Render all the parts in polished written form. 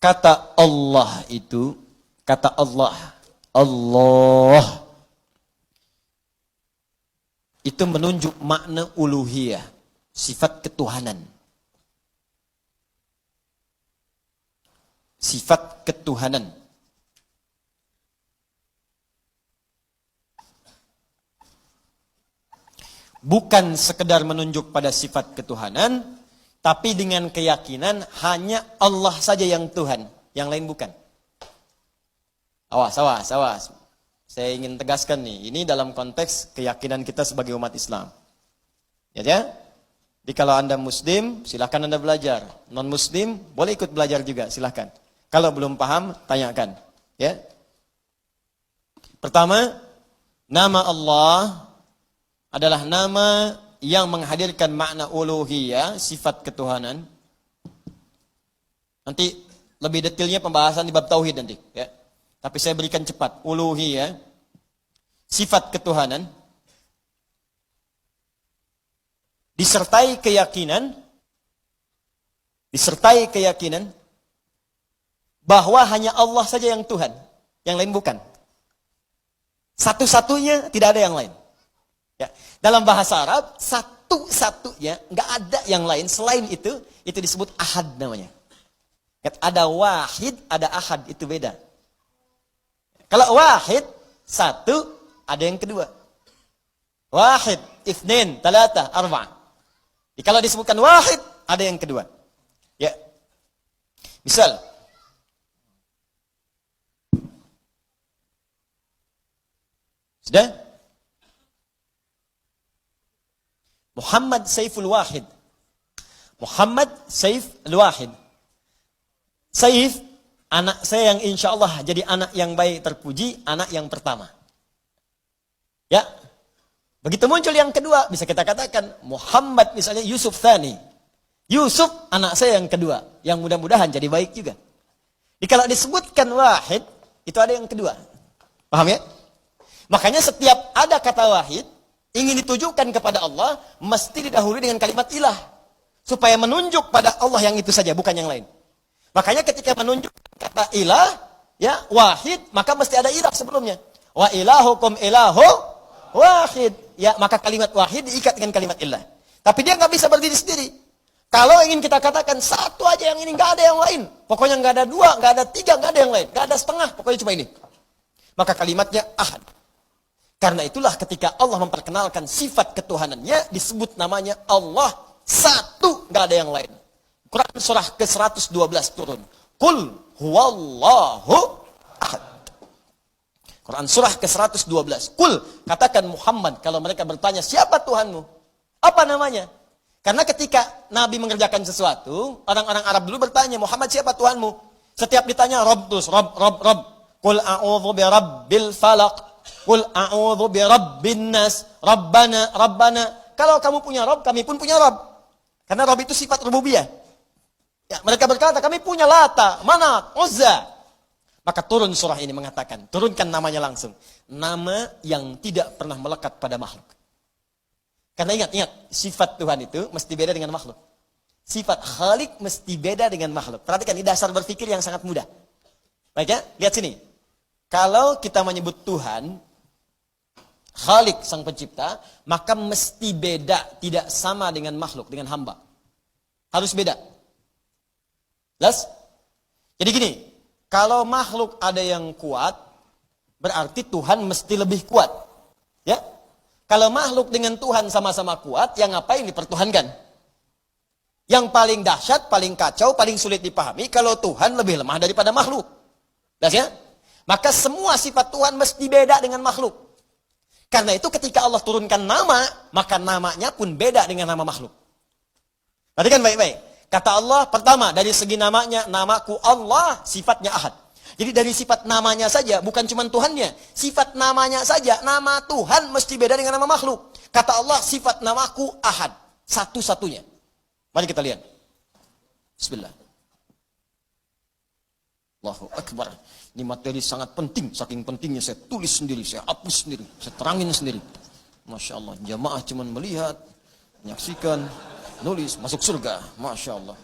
kata Allah itu, kata Allah, Allah itu menunjuk makna uluhiyah, sifat ketuhanan. Sifat ketuhanan. Bukan sekedar menunjuk pada sifat ketuhanan, tapi dengan keyakinan hanya Allah saja yang Tuhan, yang lain bukan. Awas. Saya ingin tegaskan nih, ini dalam konteks keyakinan kita sebagai umat Islam. Ya? Jadi kalau Anda Muslim, silakan Anda belajar. Non-Muslim, boleh ikut belajar juga, silakan. Kalau belum paham, tanyakan. Ya. Pertama, nama Allah adalah nama yang menghadirkan makna uluhiyah, sifat ketuhanan. Nanti lebih detailnya pembahasan di bab tauhid nanti. Ya. Tapi saya berikan cepat. Uluhiyah, sifat ketuhanan, disertai keyakinan bahwa hanya Allah saja yang Tuhan, yang lain bukan. Satu-satunya, tidak ada yang lain. Ya. Dalam bahasa Arab, satu-satunya, nggak ada yang lain selain itu disebut ahad namanya. Ada wahid, ada ahad, itu beda. Kalau wahid, satu, ada yang kedua. Wahid, itsnain, talata, arba'. Kalau disebutkan wahid, ada yang kedua. Ya. Misal, sudah? Muhammad Saiful Wahid. Muhammad Saif Al-Wahid. Saif, anak saya yang insya Allah jadi anak yang baik terpuji, anak yang pertama. Ya. Begitu muncul yang kedua, bisa kita katakan Muhammad misalnya Yusuf Thani. Yusuf, anak saya yang kedua, yang mudah-mudahan jadi baik juga. Jadi kalau disebutkan wahid, itu ada yang kedua. Paham ya? Makanya setiap ada kata wahid, ingin ditujukan kepada Allah, mesti didahului dengan kalimat ilah. Supaya menunjuk pada Allah yang itu saja, bukan yang lain. Makanya ketika menunjuk kata ilah, ya wahid, maka mesti ada ilah sebelumnya. Wa ilahukum ilahu wahid. Ya, maka kalimat wahid diikat dengan kalimat ilah. Tapi dia nggak bisa berdiri sendiri. Kalau ingin kita katakan satu aja yang ini, nggak ada yang lain. Pokoknya nggak ada dua, nggak ada tiga, nggak ada yang lain. Nggak ada setengah, pokoknya cuma ini. Maka kalimatnya ahad. Karena itulah ketika Allah memperkenalkan sifat ketuhanannya, disebut namanya Allah satu, nggak ada yang lain. Quran surah ke-112 turun. Qul huwallahu ahad. Quran surah ke-112. Qul, katakan Muhammad, kalau mereka bertanya, siapa Tuhanmu? Apa namanya? Karena ketika Nabi mengerjakan sesuatu, orang-orang Arab dulu bertanya, Muhammad siapa Tuhanmu? Setiap ditanya, Rabb terus, Rabb. Qul a'udzu bi rabbil falaq. Qul a'udzu bi rabbin nas. Rabbana. Kalau kamu punya Rabb, kami pun punya Rabb. Karena Rabb itu sifat rububiyah. Ya, mereka berkata, kami punya Lata, Manat, Uzza. Maka turun surah ini mengatakan, turunkan namanya langsung. Nama yang tidak pernah melekat pada makhluk. Karena ingat, sifat Tuhan itu mesti beda dengan makhluk. Sifat Khalik mesti beda dengan makhluk. Perhatikan, ini dasar berpikir yang sangat mudah. Baik ya, lihat sini. Kalau kita menyebut Tuhan, Khalik sang pencipta, maka mesti beda, tidak sama dengan makhluk, dengan hamba. Harus beda. Jelas? Jadi gini, kalau makhluk ada yang kuat, berarti Tuhan mesti lebih kuat. Ya? Kalau makhluk dengan Tuhan sama-sama kuat, yang ngapain dipertuhankan? Yang paling dahsyat, paling kacau, paling sulit dipahami, kalau Tuhan lebih lemah daripada makhluk. Jelas ya? Maka semua sifat Tuhan mesti beda dengan makhluk. Karena itu ketika Allah turunkan nama, maka namanya pun beda dengan nama makhluk. Perhatikan baik-baik. Kata Allah, pertama, dari segi namanya, namaku Allah, sifatnya ahad. Jadi dari sifat namanya saja, bukan cuma Tuhannya. Sifat namanya saja, nama Tuhan mesti beda dengan nama makhluk. Kata Allah, sifat namaku ahad. Satu-satunya. Mari kita lihat. Bismillah. Allahu Akbar. Ini materi sangat penting. Saking pentingnya saya tulis sendiri, saya hapus sendiri, saya terangin sendiri. Masya Allah, jamaah cuma melihat, menyaksikan, nulis, masuk surga. Masya Allah.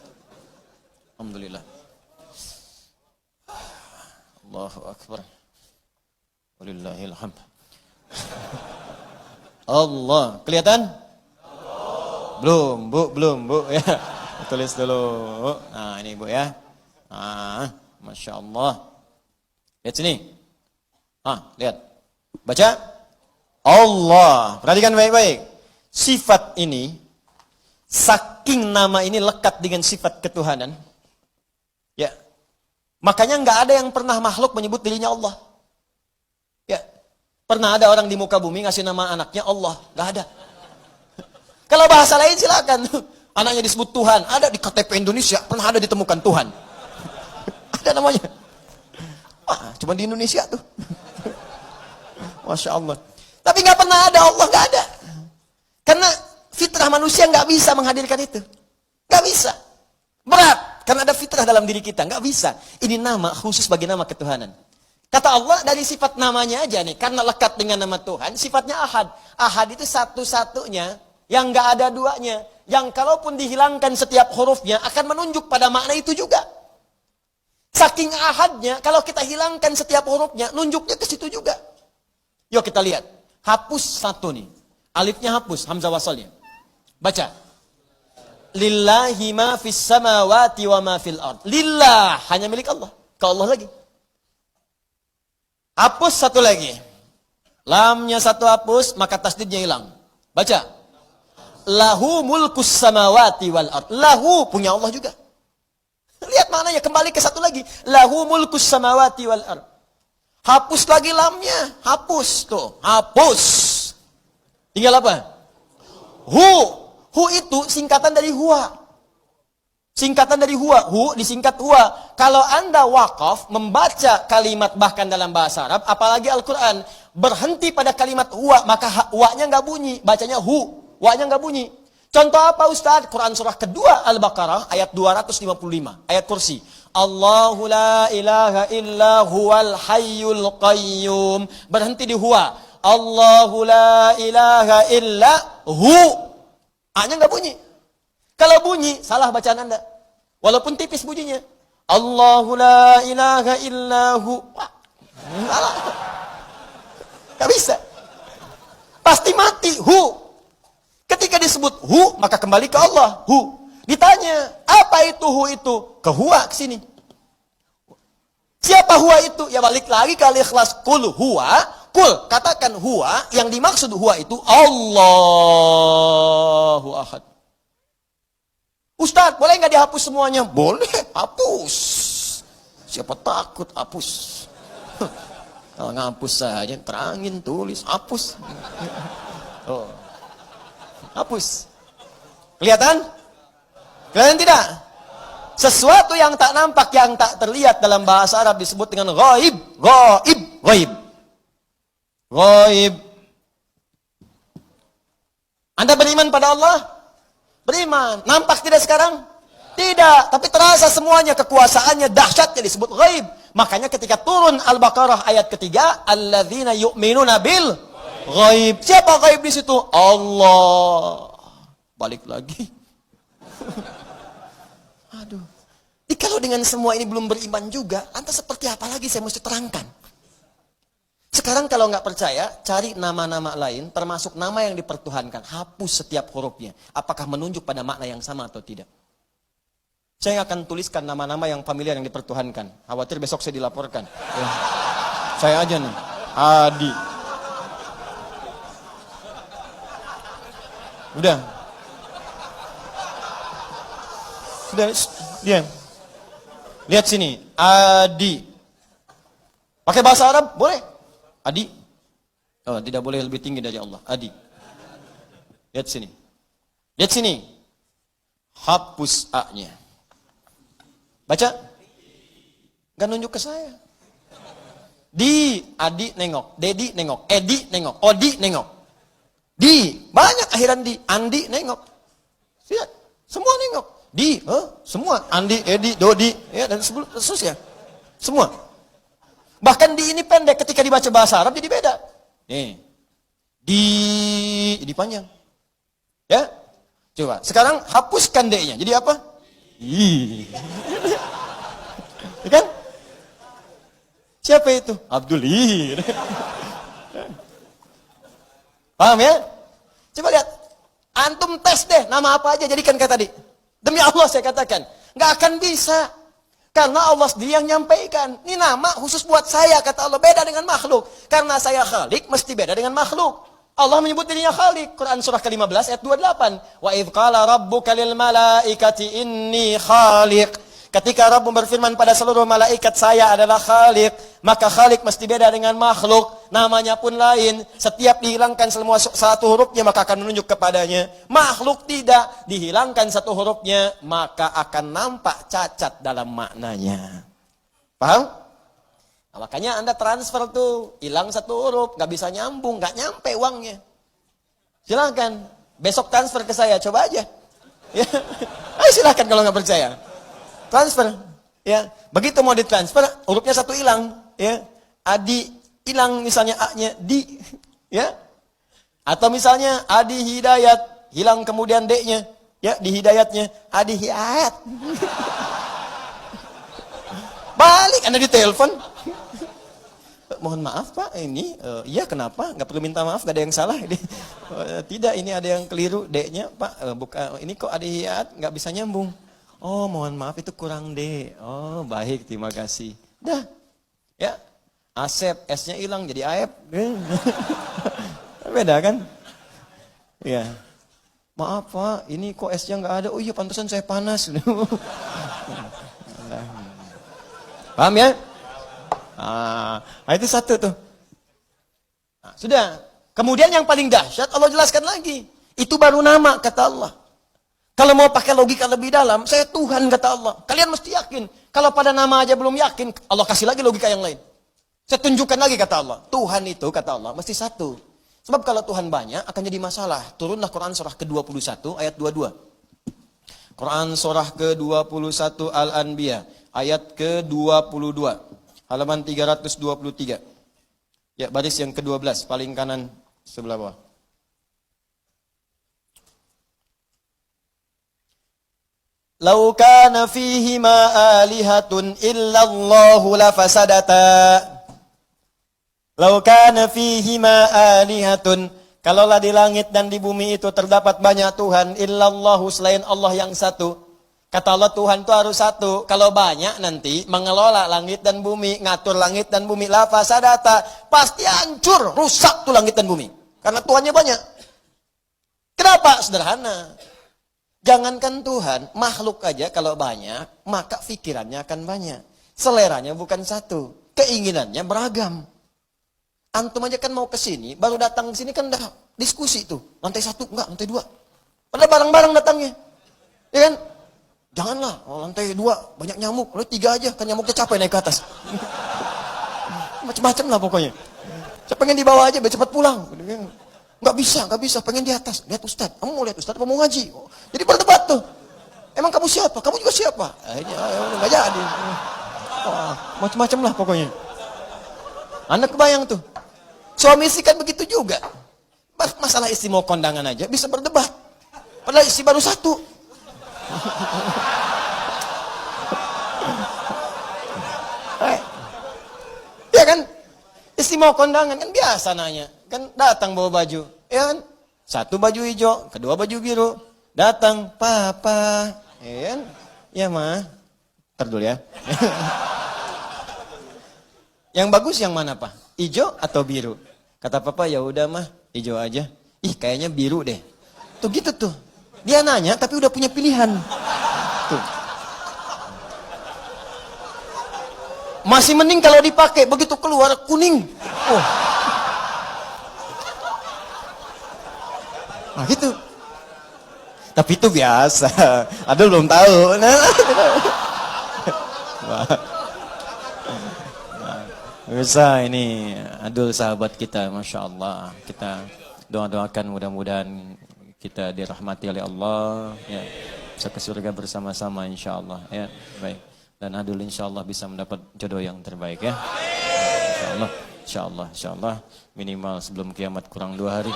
Alhamdulillah. Allahu Akbar. Walillahil hamd. Allah. Kelihatan? Belum, Bu. Ya. Tulis dulu. Nah, ini Bu ya. Nah, Masya Allah. Lihat sini. Lihat. Baca. Allah. Perhatikan baik-baik. Sifat ini, saking nama ini lekat dengan sifat ketuhanan. Ya. Makanya nggak ada yang pernah makhluk menyebut dirinya Allah. Ya. Pernah ada orang di muka bumi ngasih nama anaknya Allah? Nggak ada. Kalau bahasa lain silakan. Anaknya disebut Tuhan. Ada di KTP Indonesia, pernah ada ditemukan Tuhan. Ada namanya. Cuma di Indonesia tuh. Masya Allah. Tapi nggak pernah ada Allah, nggak ada. Karena fitrah manusia nggak bisa menghadirkan itu. Nggak bisa. Berat. Karena ada fitrah dalam diri kita. Nggak bisa. Ini nama khusus bagi nama ketuhanan. Kata Allah dari sifat namanya aja nih. Karena lekat dengan nama Tuhan. Sifatnya ahad. Ahad itu satu-satunya yang nggak ada duanya. Yang kalaupun dihilangkan setiap hurufnya akan menunjuk pada makna itu juga. Saking ahadnya, kalau kita hilangkan setiap hurufnya, nunjuknya ke situ juga. Yuk kita lihat. Hapus satu nih. Alifnya hapus, hamzah wasalnya. Baca. Lillahi ma fis samawati wa ma fil ard. Lillah, hanya milik Allah. Ke Allah lagi. Hapus satu lagi. Lamnya satu hapus, maka tasdidnya hilang. Baca. Lahu mulkus samawati wal ard. Lahu, punya Allah juga. Lihat maknanya, kembali ke satu lagi. Lahu mulkus samawati wal ard. Hapus lagi lamnya. Hapus, tuh. Hapus. Tinggal apa? Hu. Hu itu singkatan dari huwa. Singkatan dari huwa. Hu disingkat huwa. Kalau Anda wakaf membaca kalimat bahkan dalam bahasa Arab, apalagi Al-Quran, berhenti pada kalimat huwa, maka huwa-nya nggak bunyi. Bacanya hu. Huwa-nya nggak bunyi. Contoh apa Ustaz? Quran surah kedua Al-Baqarah ayat 255. Ayat kursi. Allahu la ilaha illa huwal hayyul qayyum. Berhenti di huwa. Allahu la ilaha illa hu. A-nya nggak bunyi. Kalau bunyi, salah bacaan Anda. Walaupun tipis bunyinya. Allahu la ilaha illa hu. Salah. Nggak bisa. Pasti mati. Hu. Ketika disebut hu, maka kembali ke Allah. Hu. Ditanya, apa itu hu itu? Ke huwa ke sini. Siapa huwa itu? Ya balik lagi ke Al-Ikhlas. Kul huwa. Kul, katakan huwa, yang dimaksud huwa itu Allahu ahad. Ustaz, boleh nggak dihapus semuanya? Boleh, hapus. Siapa takut hapus? Kalau ngapus saja, terangin, tulis, hapus. Oh. Hapus. Kelihatan? Kelihatan tidak? Sesuatu yang tak nampak, yang tak terlihat dalam bahasa Arab disebut dengan ghaib. Ghaib. Ghaib. Ghaib. Anda beriman pada Allah? Beriman. Nampak tidak sekarang? Tidak. Tapi terasa semuanya, kekuasaannya, dahsyatnya disebut ghaib. Makanya ketika turun Al-Baqarah ayat ketiga, alladzina yu'minuna bil ghaib. Siapa ghaib di situ? Allah. Balik lagi. Aduh. Kalau dengan semua ini belum beriman juga, Anda seperti apa lagi saya mesti terangkan? Sekarang kalau nggak percaya, cari nama-nama lain, termasuk nama yang dipertuhankan. Hapus setiap hurufnya. Apakah menunjuk pada makna yang sama atau tidak? Saya akan tuliskan nama-nama yang familiar yang dipertuhankan. Khawatir besok saya dilaporkan. Saya aja nih. Adi. Udah. Sudah, diam. Lihat sini. Adi. Pakai bahasa Arab? Boleh. Adi. Oh, tidak boleh lebih tinggi dari Allah. Adi. Lihat sini. Lihat sini. Hapus A-nya. Baca. Gak nunjuk ke saya. Di. Adi nengok. Dedi nengok. Edi nengok. Odi nengok. Di. Banyak akhiran di. Andi nengok. Lihat. Semua nengok. Di. Semua. Andi, Edi, Dodi. Ya, dan seterusnya. Semua. Bahkan di ini pendek, ketika dibaca bahasa Arab jadi beda. Nih. Di, jadi panjang. Ya. Coba, sekarang hapuskan D-nya. Jadi apa? I. Ya kan? Siapa itu? Abdulli. Paham ya? Coba lihat. Antum tes deh, nama apa aja jadikan kayak tadi. Demi Allah saya katakan. Nggak akan bisa. Karena Allah sendiri yang nyampaikan. Ini nama khusus buat saya, kata Allah. Beda dengan makhluk. Karena saya khalik, mesti beda dengan makhluk. Allah menyebut dirinya khalik. Quran surah ke-15 ayat 28. Wa idh qala rabbuka lil malaikati inni khaliq. Ketika Rabb berfirman pada seluruh malaikat, saya adalah khalik. Maka khalik mesti beda dengan makhluk. Namanya pun lain. Setiap dihilangkan semua satu hurufnya, maka akan menunjuk kepadanya. Makhluk tidak. Dihilangkan satu hurufnya, maka akan nampak cacat dalam maknanya. Paham? Nah, makanya Anda transfer tuh. Hilang satu huruf. Gak bisa nyambung. Gak nyampe uangnya. Silakan. Besok transfer ke saya. Coba aja. Ya. Ayo silakan kalau gak percaya. Transfer, ya. Begitu mau ditransfer, hurufnya satu hilang, ya. Adi hilang misalnya A-nya, di, ya. Atau misalnya Adi Hidayat, hilang kemudian D-nya, ya, di Hidayatnya, Adi Hidayat. Balik Anda ditelepon. Mohon maaf Pak, ini, iya kenapa? Nggak perlu minta maaf, nggak ada yang salah. Tidak, ini ada yang keliru, D-nya Pak, bukan, ini kok Adi Hidayat, nggak bisa nyambung. Oh, mohon maaf itu kurang D. Oh, baik, terima kasih. Dah. Ya. Asep, S-nya hilang jadi Aep. Beda kan? Ya. Maaf Pak, ini kok S-nya nggak ada. Oh iya, pantesan saya panas. Paham ya? Nah, itu satu tuh. Nah, sudah. Kemudian yang paling dahsyat Allah jelaskan lagi. Itu baru nama, kata Allah. Kalau mau pakai logika lebih dalam, saya Tuhan, kata Allah. Kalian mesti yakin. Kalau pada nama aja belum yakin, Allah kasih lagi logika yang lain. Saya tunjukkan lagi, kata Allah. Tuhan itu, kata Allah, mesti satu. Sebab kalau Tuhan banyak, akan jadi masalah. Turunlah Quran surah ke-21, ayat 22. Quran surah ke-21 Al-Anbiya, ayat ke-22. Halaman 323. Ya, baris yang ke-12, paling kanan sebelah bawah. Lau kana fihima alihatun illallahu lafasadata. Lau kana fihima alihatun. Kalaulah di langit dan di bumi itu terdapat banyak Tuhan, illallahu selain Allah yang satu. Kata Allah Tuhan itu harus satu. Kalau banyak nanti mengelola langit dan bumi, ngatur langit dan bumi, lafasadata. Pasti hancur, rusak tuh langit dan bumi. Karena Tuhannya banyak. Kenapa? Sederhana. Jangankan Tuhan, makhluk aja kalau banyak, maka pikirannya akan banyak. Seleranya bukan satu, keinginannya beragam. Antum aja kan mau ke sini, baru datang ke sini kan udah diskusi tuh. Lantai 1, enggak, lantai 2. Padahal bareng-bareng datangnya. Ya kan? Janganlah, lantai 2 banyak nyamuk, lantai 3 aja, kan nyamuknya capek naik ke atas. Macam-macam lah pokoknya. Saya pengen di bawah aja, biar cepat pulang. Nggak bisa, pengen di atas. Lihat Ustaz, kamu mau lihat Ustaz apa mau ngaji? Oh, jadi berdebat tuh. Emang kamu siapa? Kamu juga siapa? Nggak jadi. Oh, macam-macam lah pokoknya. Anak kebayang tuh. Suami istri kan begitu juga. Masalah istri mau kondangan aja bisa berdebat. Padahal istri baru satu. Ya kan? Istri mau kondangan kan biasa nanya. Kan datang bawa baju, ya kan? Satu baju hijau, kedua baju biru. Datang, papa, ya kan? Ya mah, ntar dulu ya. Yang bagus yang mana pak? Hijau atau biru? Kata papa ya udah mah, hijau aja. Ih kayaknya biru deh. Tuh gitu tuh. Dia nanya tapi udah punya pilihan. Tuh. Masih mending kalau dipakai begitu keluar kuning. Oh. Nah gitu. Tapi itu biasa. Ada belum tahu. Bisa ini Adul sahabat kita, Masya Allah. Kita doa-doakan mudah-mudahan kita dirahmati oleh Allah. Ya, bisa ke surga bersama-sama insya Allah. Ya, baik. Dan Adul insya Allah bisa mendapat jodoh yang terbaik ya. Insya Allah, insya Allah, insya Allah. Minimal sebelum kiamat kurang 2 hari.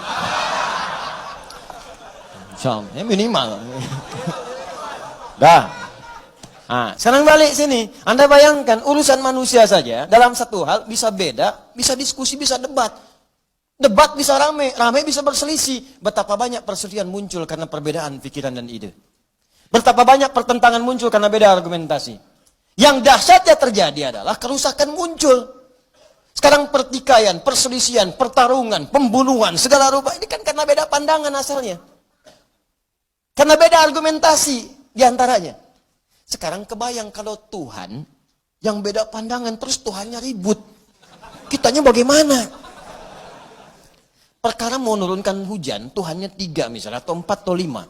Insya Allah, ya minimal. Dah. Sekarang balik sini. Anda bayangkan urusan manusia saja dalam satu hal bisa beda, bisa diskusi, bisa debat. Debat bisa rame, rame bisa berselisih. Betapa banyak perselisihan muncul karena perbedaan pikiran dan ide. Betapa banyak pertentangan muncul karena beda argumentasi. Yang dahsyatnya terjadi adalah kerusakan muncul. Sekarang pertikaian, perselisihan, pertarungan, pembunuhan, segala rupa. Ini kan karena beda pandangan asalnya. Karena beda argumentasi diantaranya. Sekarang kebayang kalau Tuhan yang beda pandangan terus Tuhannya ribut. Kitanya bagaimana? Perkara mau nurunkan hujan, Tuhannya 3 misalnya, atau 4 atau 5.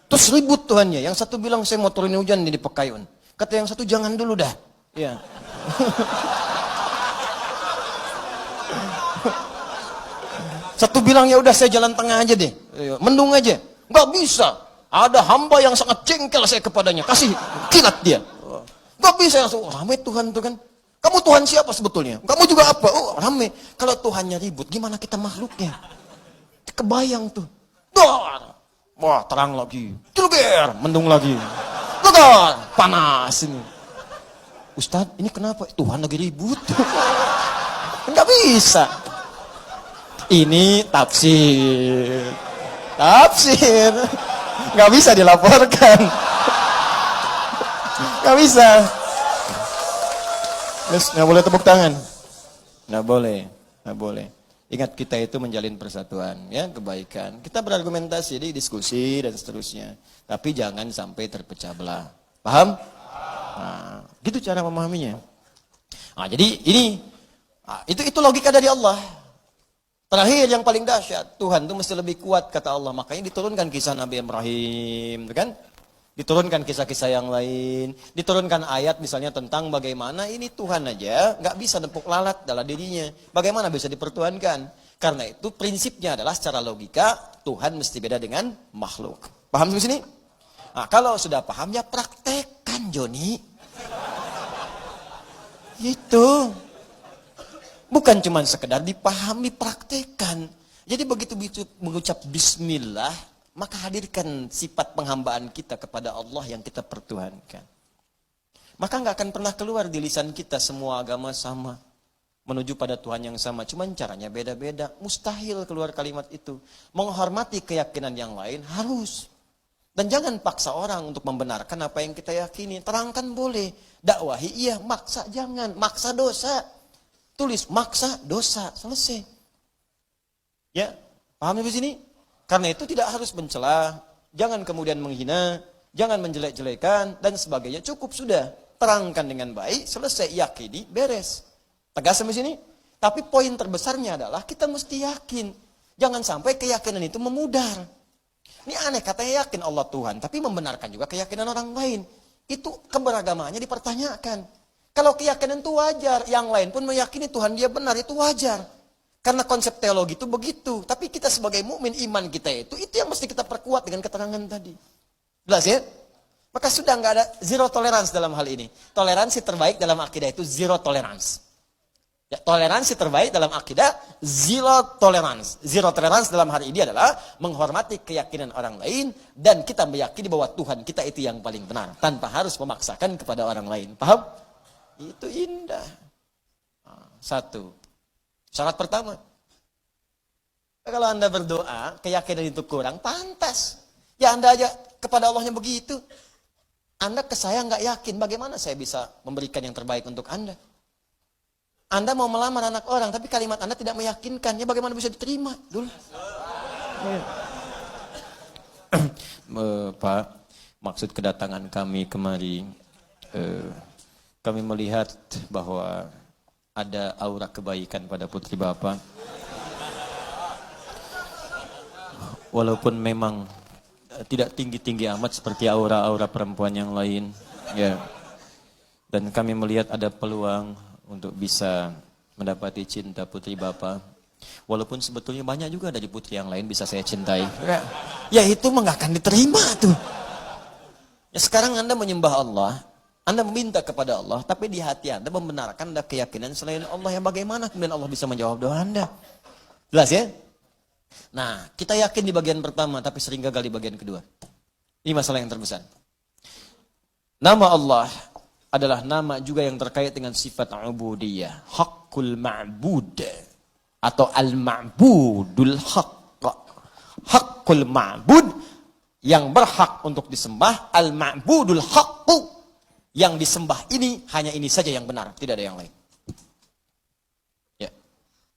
Terus ribut Tuhannya. Yang satu bilang saya mau turunin hujan di Pekayun. Kata yang satu jangan dulu dah. Ya. Satu bilang ya udah saya jalan tengah aja deh. Mendung aja. Nggak bisa. Ada hamba yang sangat jengkel saya kepadanya. Kasih kilat dia. Gak bisa langsung. Rame Tuhan tuh kan. Kamu Tuhan siapa sebetulnya? Kamu juga apa? Oh rame. Kalau Tuhannya ribut, gimana kita makhluknya? Kebayang tuh. Dar. Wah terang lagi. Celuber. Mendung lagi. Legar. Panas ini. Ustadz ini kenapa? Tuhan lagi ribut. Gak bisa. Ini tafsir. Tafsir. Nggak bisa dilaporkan. Nggak bisa. Terus nggak boleh tepuk tangan. Nggak boleh. Nggak boleh. Ingat kita itu menjalin persatuan, ya kebaikan. Kita berargumentasi, di diskusi dan seterusnya. Tapi jangan sampai terpecah belah. Paham? Nah, gitu cara memahaminya. Nah, jadi ini, itu logika dari Allah. Terakhir yang paling dahsyat, Tuhan itu mesti lebih kuat kata Allah. Makanya diturunkan kisah Nabi Ibrahim, kan? Diturunkan kisah-kisah yang lain, diturunkan ayat misalnya tentang bagaimana ini Tuhan aja nggak bisa nepuk lalat dalam dirinya. Bagaimana bisa dipertuhankan? Karena itu prinsipnya adalah secara logika Tuhan mesti beda dengan makhluk. Paham sampai sini? Nah, kalau sudah paham ya praktekkan Joni. Itu. Bukan cuma sekedar dipahami, praktekkan. Jadi begitu mengucap bismillah, maka hadirkan sifat penghambaan kita kepada Allah yang kita pertuhankan. Maka nggak akan pernah keluar di lisan kita semua agama sama. Menuju pada Tuhan yang sama. Cuman caranya beda-beda. Mustahil keluar kalimat itu. Menghormati keyakinan yang lain harus. Dan jangan paksa orang untuk membenarkan apa yang kita yakini. Terangkan boleh. Dakwahi iya, maksa jangan. Maksa dosa. Tulis maksa dosa, selesai. Ya, paham di sini? Karena itu tidak harus mencela, jangan kemudian menghina, jangan menjelek-jelekan dan sebagainya. Cukup sudah, terangkan dengan baik, selesai, yakini, beres. Tegas sampai sini? Tapi poin terbesarnya adalah kita mesti yakin. Jangan sampai keyakinan itu memudar. Ini aneh, katanya yakin Allah Tuhan, tapi membenarkan juga keyakinan orang lain. Itu keberagamannya dipertanyakan. Kalau keyakinan itu wajar, yang lain pun meyakini Tuhan dia benar, itu wajar. Karena konsep teologi itu begitu. Tapi kita sebagai mukmin, iman kita itu yang mesti kita perkuat dengan keterangan tadi. Jelas ya? Maka sudah nggak ada zero tolerance dalam hal ini. Toleransi terbaik dalam akidah itu zero tolerance. Ya, toleransi terbaik dalam akidah zero tolerance. Zero tolerance dalam hal ini adalah menghormati keyakinan orang lain dan kita meyakini bahwa Tuhan kita itu yang paling benar tanpa harus memaksakan kepada orang lain. Paham? Itu indah. Satu. Syarat pertama. Kalau Anda berdoa, keyakinan itu kurang, pantas. Ya Anda aja kepada Allahnya begitu. Anda ke saya nggak yakin, bagaimana saya bisa memberikan yang terbaik untuk Anda? Anda mau melamar anak orang, tapi kalimat Anda tidak meyakinkan. Ya bagaimana bisa diterima? Dulu. Pak, maksud kedatangan kami kemari, kami melihat bahwa ada aura kebaikan pada putri Bapak. Walaupun memang tidak tinggi-tinggi amat seperti aura-aura perempuan yang lain. Ya. Dan kami melihat ada peluang untuk bisa mendapati cinta putri Bapak. Walaupun sebetulnya banyak juga dari putri yang lain bisa saya cintai. Ya itu mah gak akan diterima tuh. Ya sekarang Anda menyembah Allah. Anda meminta kepada Allah, tapi di hati Anda membenarkan ada keyakinan selain Allah yang bagaimana kemudian Allah bisa menjawab doa Anda. Jelas ya? Nah, kita yakin di bagian pertama, tapi sering gagal di bagian kedua. Ini masalah yang terbesar. Nama Allah adalah nama juga yang terkait dengan sifat ubudiyah. Haqqul ma'bud. Atau al-ma'budul haqq. Haqqul ma'bud. Yang berhak untuk disembah. Al-ma'budul haqq. Yang disembah ini, hanya ini saja yang benar. Tidak ada yang lain. Ya.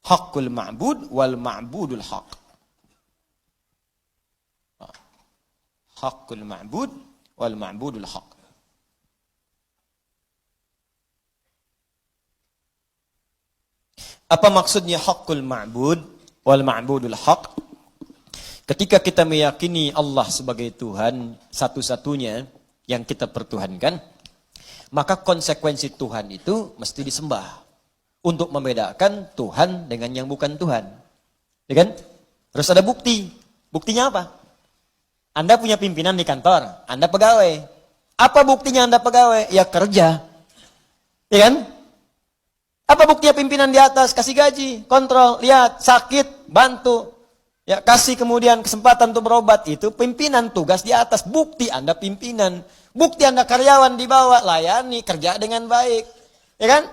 Haqqul ma'bud wal ma'budul haqq. Haqqul ma'bud wal ma'budul haqq. Apa maksudnya haqqul ma'bud wal ma'budul haqq? Ketika kita meyakini Allah sebagai Tuhan satu-satunya yang kita pertuhankan, maka konsekuensi Tuhan itu mesti disembah. Untuk membedakan Tuhan dengan yang bukan Tuhan. Ya kan? Harus ada bukti. Buktinya apa? Anda punya pimpinan di kantor, Anda pegawai. Apa buktinya Anda pegawai? Ya kerja. Ya kan? Apa buktinya pimpinan di atas? Kasih gaji, kontrol, lihat, sakit, bantu. Ya, kasih kemudian kesempatan untuk berobat. Itu pimpinan, tugas di atas. Bukti Anda pimpinan. Bukti Anda karyawan di bawah, layani, kerja dengan baik. Ya kan?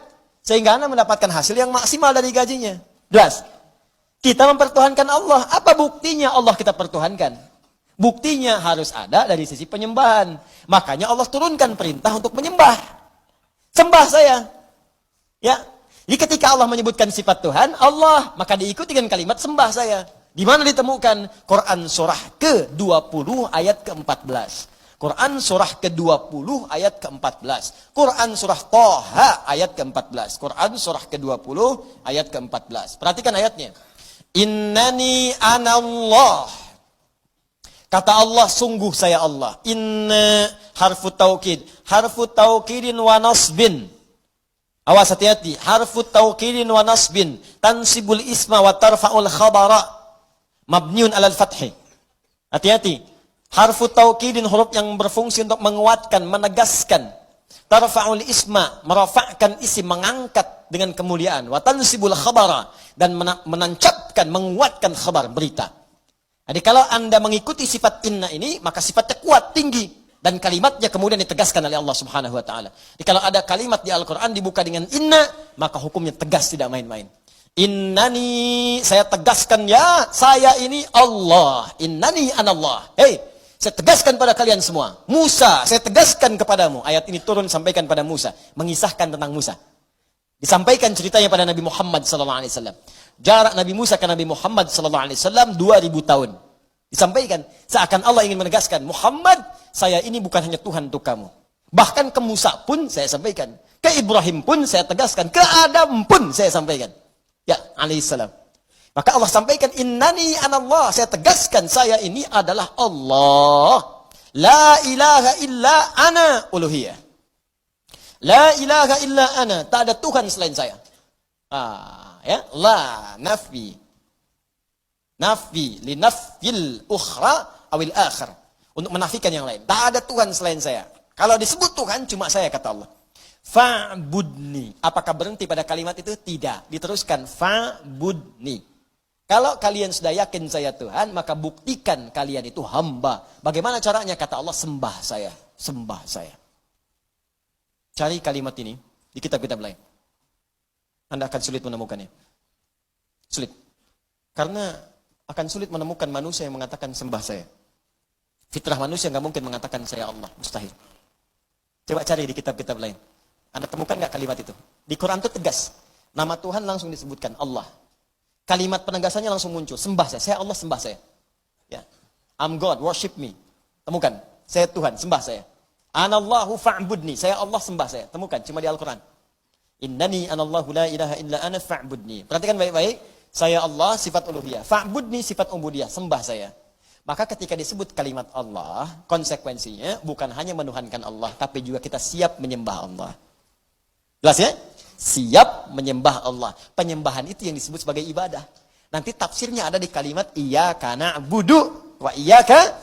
Sehingga Anda mendapatkan hasil yang maksimal dari gajinya. Jelas. Kita mempertuhankan Allah. Apa buktinya Allah kita pertuhankan? Buktinya harus ada dari sisi penyembahan. Makanya Allah turunkan perintah untuk menyembah. Sembah saya. Ya. Jadi ketika Allah menyebutkan sifat Tuhan, Allah, maka diikuti dengan kalimat sembah saya. Di mana ditemukan? Quran surah ke-20 ayat ke-14. Quran surah ke-20 ayat ke-14. Quran surah Thaha ayat ke-14. Quran surah ke-20 ayat ke-14. Perhatikan ayatnya. Innani anallah. Kata Allah, sungguh saya Allah. Inna harfu taukid. Harfu taukidin wa nasbin. Awas hati-hati. Harfu taukidin wa nasbin. Tansibul isma wa tarfa'ul khabara. Mabniun alal fathi. Hati-hati. Harfu taukidin huruf yang berfungsi untuk menguatkan, menegaskan. Tarfa'ul isma. Merafa'kan isim, mengangkat dengan kemuliaan. Wa tansibul khabara. Dan menancapkan, menguatkan khabar, berita. Jadi kalau Anda mengikuti sifat inna ini, maka sifatnya kuat, tinggi. Dan kalimatnya kemudian ditegaskan oleh Allah Subhanahu wa taala. Jadi kalau ada kalimat di Al-Qur'an dibuka dengan inna, maka hukumnya tegas, tidak main-main. Innani, saya tegaskan ya, saya ini Allah. Innani anallah. Hei, saya tegaskan pada kalian semua. Musa, saya tegaskan kepadamu. Ayat ini turun sampaikan pada Musa, mengisahkan tentang Musa. Disampaikan ceritanya pada Nabi Muhammad sallallahu alaihi wasallam. Jarak Nabi Musa ke Nabi Muhammad sallallahu alaihi wasallam 2000 tahun. Disampaikan seakan Allah ingin menegaskan, Muhammad, saya ini bukan hanya Tuhan untuk kamu. Bahkan ke Musa pun saya sampaikan, ke Ibrahim pun saya tegaskan, ke Adam pun saya sampaikan. Ya, alaihissalam. Maka Allah sampaikan, innani anallah, saya tegaskan saya ini adalah Allah. La ilaha illa ana uluhiyah. La ilaha illa ana, tak ada Tuhan selain saya. Ya, la nafi. Nafi li nafil ukhra awil akhir. Untuk menafikan yang lain. Tak ada Tuhan selain saya. Kalau disebut Tuhan, cuma saya, kata Allah. Fa'budni. Apakah berhenti pada kalimat itu? Tidak. Diteruskan. Fa'budni. Kalau kalian sudah yakin saya Tuhan, maka buktikan kalian itu hamba. Bagaimana caranya? Kata Allah, sembah saya. Sembah saya. Cari kalimat ini di kitab-kitab lain. Anda akan sulit menemukannya. Sulit. Karena akan sulit menemukan manusia yang mengatakan sembah saya. Fitrah manusia nggak mungkin mengatakan saya Allah. Mustahil. Coba cari di kitab-kitab lain. Anda temukan nggak kalimat itu? Di Quran itu tegas. Nama Tuhan langsung disebutkan, Allah. Kalimat penegasannya langsung muncul. Sembah saya. Saya Allah, sembah saya. Ya. I'm God, worship me. Temukan. Saya Tuhan, sembah saya. Anallahu fa'budni. Saya Allah, sembah saya. Temukan. Cuma di Al-Quran. Innani anallahu la ilaha illa ana fa'budni. Perhatikan baik-baik. Saya Allah, sifat uluhiyah. Fa'budni, sifat ubudiyah. Sembah saya. Maka ketika disebut kalimat Allah, konsekuensinya bukan hanya menuhankan Allah, tapi juga kita siap menyembah Allah. Jelas ya? Siap menyembah Allah. Penyembahan itu yang disebut sebagai ibadah. Nanti tafsirnya ada di kalimat iyyaka na'budu wa iyyaka.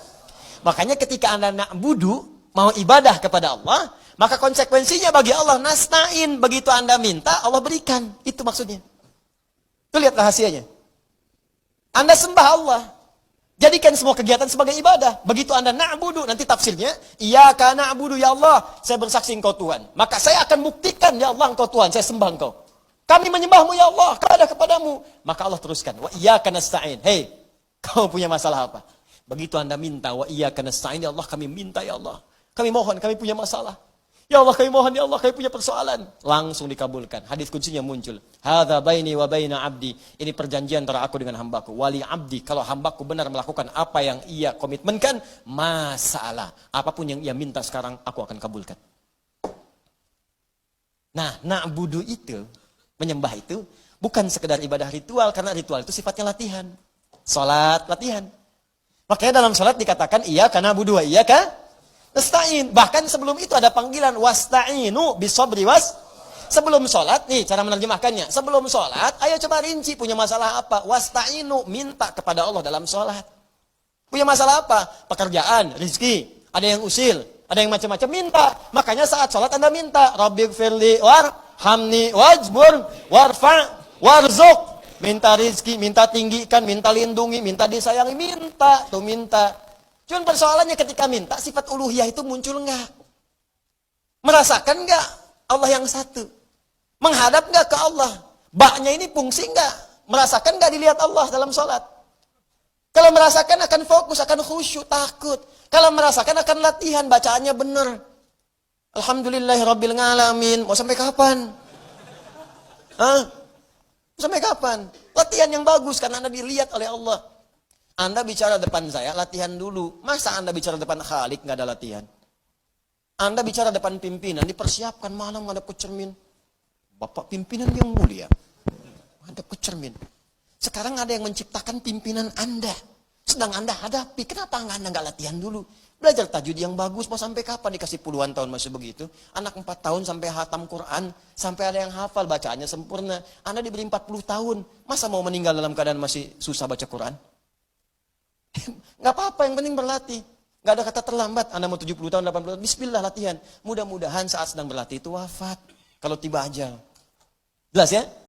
Makanya ketika Anda na'budu, mau ibadah kepada Allah, maka konsekuensinya bagi Allah nasta'in. Begitu Anda minta, Allah berikan. Itu maksudnya. Itu lihat rahasianya. Anda sembah Allah. Jadikan semua kegiatan sebagai ibadah. Begitu Anda na'budu, nanti tafsirnya, iyyaka na'budu ya Allah, saya bersaksi engkau Tuhan. Maka saya akan buktikan ya Allah engkau Tuhan, saya sembah engkau. Kami menyembahmu ya Allah, kepada kepadamu. Maka Allah teruskan, wa iyyaka nasta'in. Hei, kau punya masalah apa? Begitu Anda minta, wa iyyaka nasta'in ya Allah, kami minta ya Allah. Kami mohon, kami punya masalah. Ya Allah, kami mohon, ya Allah, kami punya persoalan. Langsung dikabulkan. Hadis kuncinya muncul. Hadza baini wa baina abdi. Ini perjanjian antara aku dengan hambaku. Wali abdi, kalau hambaku benar melakukan apa yang ia komitmenkan, masalah. Apapun yang ia minta sekarang, aku akan kabulkan. Nah, na'budu itu, menyembah itu, bukan sekedar ibadah ritual, karena ritual itu sifatnya latihan. Salat, latihan. Makanya dalam salat dikatakan, iyyaka na'budu wa iyyaka nasta'in. Bahkan sebelum itu ada panggilan wasta'inu bisabri was. Sebelum sholat, nih cara menerjemahkannya. Sebelum sholat, ayo coba rinci punya masalah apa. Wasta'inu, minta kepada Allah dalam sholat. Punya masalah apa? Pekerjaan, rezeki, ada yang usil, ada yang macam-macam, minta. Makanya saat sholat Anda minta, Rabbighfirli warhamni wajbur warfa warzuq. Minta rezeki, minta tinggikan, minta lindungi, minta disayangi, minta. Tuh minta. Cuman persoalannya ketika minta, sifat uluhiyah itu muncul enggak? Merasakan enggak Allah yang satu? Menghadap enggak ke Allah? Baknya ini fungsi enggak? Merasakan enggak dilihat Allah dalam sholat? Kalau merasakan akan fokus, akan khusyuk, takut. Kalau merasakan akan latihan, bacaannya benar. Alhamdulillahirrabbilalamin. Mau sampai kapan? Hah? Mau sampai kapan? Latihan yang bagus karena Anda dilihat oleh Allah. Anda bicara depan saya, latihan dulu. Masa Anda bicara depan Khalik, nggak ada latihan? Anda bicara depan pimpinan, dipersiapkan malam menghadap ke cermin. Bapak pimpinan yang mulia, menghadap ke cermin. Sekarang ada yang menciptakan pimpinan Anda. Sedang Anda hadapi, kenapa Anda nggak latihan dulu? Belajar tajwid yang bagus, mau sampai kapan dikasih puluhan tahun masih begitu? Anak 4 tahun sampai hatam Quran, sampai ada yang hafal, bacaannya sempurna. Anda diberi 40 tahun, masa mau meninggal dalam keadaan masih susah baca Quran? Nggak apa-apa, yang penting berlatih. Nggak ada kata terlambat. Anda mau 70 tahun, 80 tahun, bismillah latihan. Mudah-mudahan saat sedang berlatih itu wafat. Kalau tiba ajal. Jelas ya?